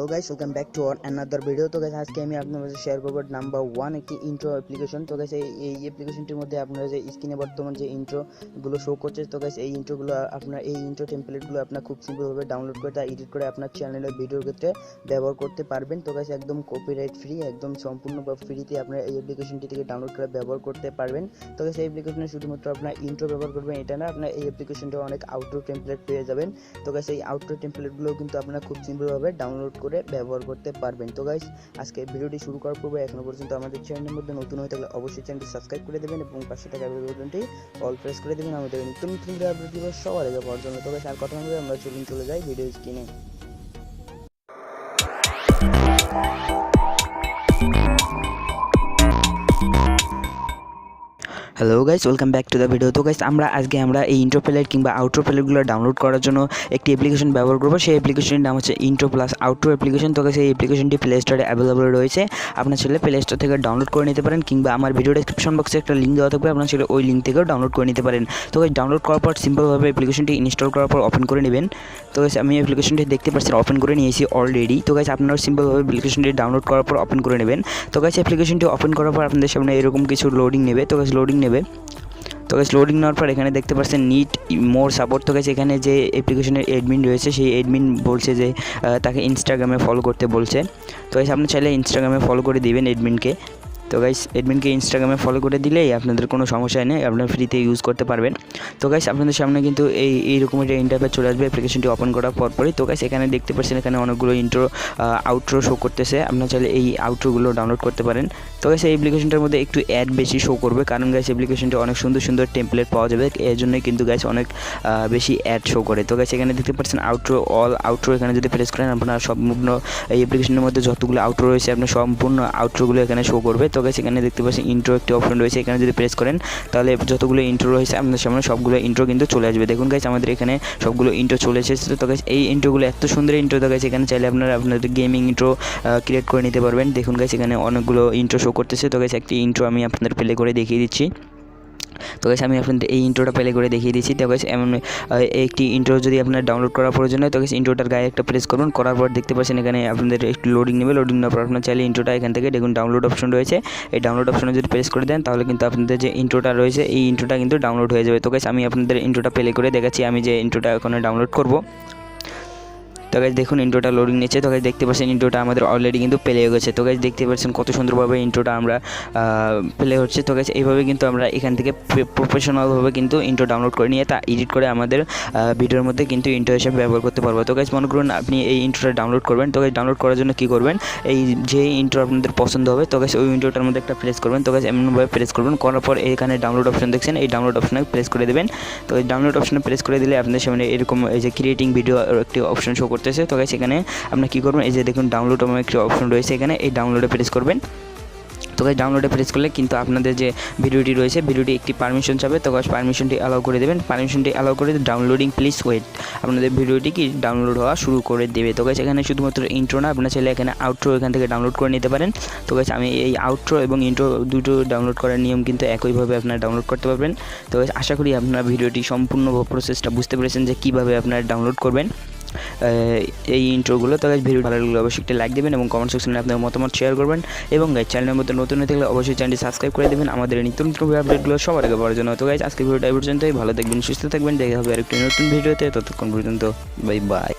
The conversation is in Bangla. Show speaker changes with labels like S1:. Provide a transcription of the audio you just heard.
S1: Hello guys welcome back to another video. तो गाइस आज के আমি আপনাদের সাথে শেয়ার করব নাম্বার 1 একটি ইন্ট্রো অ্যাপ্লিকেশন। তো গাইস এই অ্যাপ্লিকেশনটির মধ্যে আপনারা যে স্ক্রিনে বর্তমান যে ইন্ট্রো গুলো শো করছে, তো গাইস এই ইন্ট্রো গুলো আপনারা এই ইন্ট্রো টেমপ্লেট গুলো আপনারা খুব সিম্পল ভাবে ডাউনলোড করে তা এডিট করে আপনার চ্যানেলের ভিডিওর ক্ষেত্রে ব্যবহার করতে পারবেন। তো গাইস একদম কপিরাইট ফ্রি, একদম সম্পূর্ণ ফ্রিতে আপনারা এই অ্যাপ্লিকেশনটি থেকে ডাউনলোড করে ব্যবহার করতে পারবেন। তো গাইস এই অ্যাপ্লিকেশনে শুধুমাত্র আপনারা ইন্ট্রো ব্যবহার করবেন এটা না, আপনারা এই অ্যাপ্লিকেশনটা অনেক আউটডোর টেমপ্লেট পেয়ে যাবেন। তো গাইস এই আউটডোর টেমপ্লেট গুলো কিন্তু আপনারা খুব সিম্পল ভাবে ডাউনলোড করে ব্যবহার করতে পারবেন। তো গাইস আজকে ভিডিওটি শুরু করার পূর্বে এখনো পর্যন্ত আমাদের চ্যানেলের মধ্যে নতুন হয়ে থাকলে অবশ্যই চ্যানেলটি সাবস্ক্রাইব করে দেবেন এবং পাশে থাকা বেল বাটনটি অল প্রেস করে দেবেন আমাদের নতুন নতুন ভিডিও আপলোড দিব সবার আগে পাওয়ার জন্য। তো গাইস আর কথা না বলে আমরা চলে যাই ভিডিও স্ক্রিনে। Hello guys welcome back to the video. তো গাইস আজকে আমরা এই ইন্ট্রো প্লেট কিংবা আউট্রো প্লেটগুলো ডাউনলোড করার জন্য একটি অ্যাপ্লিকেশন ব্যবহার করব। সেই অ্যাপ্লিকেশনটির নাম হচ্ছে ইন্ট্রো প্লাস আউট্রো অ্যাপ্লিকেশন। তো গাইস এই অ্যাপ্লিকেশনটি প্লে স্টোরে অ্যাভেলেবল রয়েছে, আপনার চাইলে প্লে স্টোর থেকে ডাউনলোড করে নিতে পারেন কিংবা আমার ভিডিও ডেসক্রিপশন বক্সে একটা লিঙ্ক দেওয়া থাকবে, আপনার চাইলে ওই লিঙ্ক থেকেও ডাউনলোড করে নিতে পারেন। তো গাইস ডাউনলোড করার পর সিম্পলভাবে অ্যাপ্লিকেশনটি ইনস্টল করার পর ওপেন করে নেবেন। তো গাইস আমি অ্যাপ্লিকেশনটি দেখতে পাচ্ছেন ওপেন করে নিয়েছি অলরেডি। তো গাইস আপনারা সিম্পলভাবে অ্যাপ্লিকেশনটি ডাউনলোড করার পর ওপেন করে নেবেন। তো গাইস অ্যাপ্লিকেশনটি ওপেন করার পর আপনাদের সামনে এরকম কিছু লোডিং নেবে। তো গাইস লোডিং নেবে। তো গাইস লোডিং নেওয়ার পর এখানে দেখতে পাচ্ছেন নিড মোর সাপোর্ট। তো গাইস এখানে যে অ্যাপ্লিকেশনের অ্যাডমিন রয়েছে সেই অ্যাডমিন বলছে যে তাকে ইনস্টাগ্রামে ফলো করতে বলছে। তো গাইস আপনি চাইলে ইনস্টাগ্রামে ফলো করে দিবেন অ্যাডমিনকে। তো গাইস অ্যাডমিনকে ইনস্টাগ্রামে ফলো করে দিলেই আপনাদের কোনো সমস্যা নেই, আপনারা ফ্রিতে ইউজ করতে পারবেন। তো গাইস আপনাদের সামনে কিন্তু এইরকম একটা ইন্টারফেস চলে আসবে অ্যাপ্লিকেশনটি ওপেন করার পরই। তো গাইস এখানে দেখতে পাচ্ছেন এখানে অনেকগুলো ইন্ট্রো আউট্রো শো করতেছে, আপনারা চাইলে এই আউট্রোগুলো ডাউনলোড করতে পারেন। তো গাইস এই অ্যাপ্লিকেশনটার মধ্যে একটু অ্যাড বেশি শো করবে, কারণ গাইস অ্যাপ্লিকেশনটি অনেক সুন্দর সুন্দর টেমপ্লেট পাওয়া যাবে, এর জন্যই কিন্তু গাইস অনেক বেশি অ্যাড শো করে। তো গাইস এখানে দেখতে পাচ্ছেন আউট্রো অল আউট্রো, এখানে যদি প্রেস করেন আপনারা সম্পূর্ণ এই অ্যাপ্লিকেশনের মধ্যে যতগুলো আউট্রো রয়েছে আপনার সম্পূর্ণ আউট্রোগুলো এখানে শো করবে। তো গাইস এখানে দেখতে পাচ্ছেন ইন্ট্রো একটি অপশন রয়েছে, এখানে যদি প্রেস করেন তাহলে যতগুলো ইন্ট্রো রয়েছে আপনাদের সামনে সবগুলো ইন্ট্রো কিন্তু চলে আসবে। দেখুন গাইস আমাদের এখানে সবগুলো ইন্ট্রো চলে এসেছে। তো গাইস এই ইন্ট্রোগুলো এত সুন্দর ইন্ট্রো, তো গাইস এখানে চাইলে আপনারা আপনাদের গেমিং ইন্ট্রো ক্রিয়েট করে নিতে পারবেন। দেখুন গাইস এখানে অনেকগুলো ইন্ট্রো শো করতেছে। তো গাইস একটি ইন্ট্রো আমি আপনাদের প্লে করে দেখিয়ে দিচ্ছি। তো গাইস আমি আপনাদের এই ইন্ট্রোটা প্লে করে দেখিয়ে দিচ্ছি। তো গাইস এমন একটি ইন্ট্রো যদি আপনার ডাউনলোড করার প্রয়োজন হয় তো গাইস ইন্ট্রোটার গায়ে একটা প্রেস করুন, করার পর দেখতে পাচ্ছেন এখানে আপনাদের একটু লোডিং নেবে। লোডিং নেওয়ার পর আপনার চাইলে ইন্ট্রোটা এখান থেকে দেখুন ডাউনলোড অপশন রয়েছে, এই ডাউনলোড অপশনে যদি প্রেস করে দেন তাহলে কিন্তু আপনাদের যে ইন্ট্রোটা রয়েছে এই ইন্ট্রোটা কিন্তু ডাউনলোড হয়ে যাবে। তো গাইস আমি আপনাদের ইন্ট্রোটা প্লে করে দেখাচ্ছি আমি যে ইন্ট্রোটা এখানে ডাউনলোড করব। তো গাইস দেখুন ইন্ট্রোটা লোডিং নিচ্ছে। তো গাইস দেখতে পাচ্ছেন ইন্ট্রোটা আমাদের অলরেডি কিন্তু প্লে হয়ে গেছে। তো গাইস দেখতে পাচ্ছেন কত সুন্দরভাবে ইন্ট্রোটা আমরা প্লে হচ্ছে। তো গাইস এইভাবে কিন্তু আমরা এখান থেকে প্রফেশনালভাবে কিন্তু ইন্ট্রো ডাউনলোড করে নিয়ে তা এডিট করে আমাদের ভিডিওর মধ্যে কিন্তু ইন্ট্রো হিসেবে ব্যবহার করতে পারবো। তো গাইস মনে করুন আপনি এই ইন্ট্রোটা ডাউনলোড করবেন। তো গাইস ডাউনলোড করার জন্য কী করবেন, এই যে ইন্ট্রো আপনাদের পছন্দ হবে তো গাইস ওই ইন্ট্রোটার মধ্যে একটা প্রেস করবেন। তো গাইস এমনভাবে প্রেস করবেন, করার পর এখানে ডাউনলোড অপশন দেখছেন, এই ডাউনলোড অপশনে প্রেস করে দেবেন। তো এই ডাউনলোড অপশনে প্রেস করে দিলে আপনাদের সামনে এরকম এই যে ক্রিয়েটিং ভিডিও একটি অপশন শো করতেছে। তো গাইস এখানে আপনারা কী করবেন, এই যে দেখুন ডাউনলোড আমার একটি অপশন রয়েছে, এখানে এই ডাউনলোডে প্রেস করবেন। তো গাইস ডাউনলোডে প্রেস করলে কিন্তু আপনাদের যে ভিডিওটি রয়েছে ভিডিওটি একটি পারমিশন চাবে। তো গাইস পারমিশনটি অ্যালাউ করে দেবেন। পারমিশনটি অ্যালাউ করে ডাউনলোডিং প্লিজ ওয়েট, আপনাদের ভিডিওটি কি ডাউনলোড হওয়া শুরু করে দেবে। তো গাইস এখানে শুধুমাত্র ইন্ট্রো না, আপনারা চাইলে এখানে আউট্রো এখান থেকে ডাউনলোড করে নিতে পারেন। তো গাইস আমি এই আউট্রো এবং ইন্ট্রো দুটো ডাউনলোড করার নিয়ম কিন্তু একইভাবে আপনারা ডাউনলোড করতে পারবেন। তো গাইস আশা করি আপনারা ভিডিওটি সম্পূর্ণ প্রসেসটা বুঝতে পেরেছেন যে কীভাবে আপনারা ডাউনলোড করবেন এই ইন্ট্রোগুলো। তো গাইস ভিডিও ভালো লাগলে অবশ্যই একটা লাইক দেবেন এবং কমেন্ট সেকশনে আপনার মতামত শেয়ার করবেন এবং গাইস চ্যানেলের মধ্যে নতুন হয়ে থাকলে অবশ্যই চ্যানেলটি সাবস্ক্রাইব করে দেবেন আমাদের নিত্য নতুন আপডেটগুলো সবার আগে পাওয়ার জন্য। তো গাইস আজকে ভিডিওটা এই পর্যন্তই, ভালো থাকবেন সুস্থ থাকবেন, দেখা হবে আরেকটি নতুন ভিডিওতে, ততক্ষণ পর্যন্ত বাই বাই।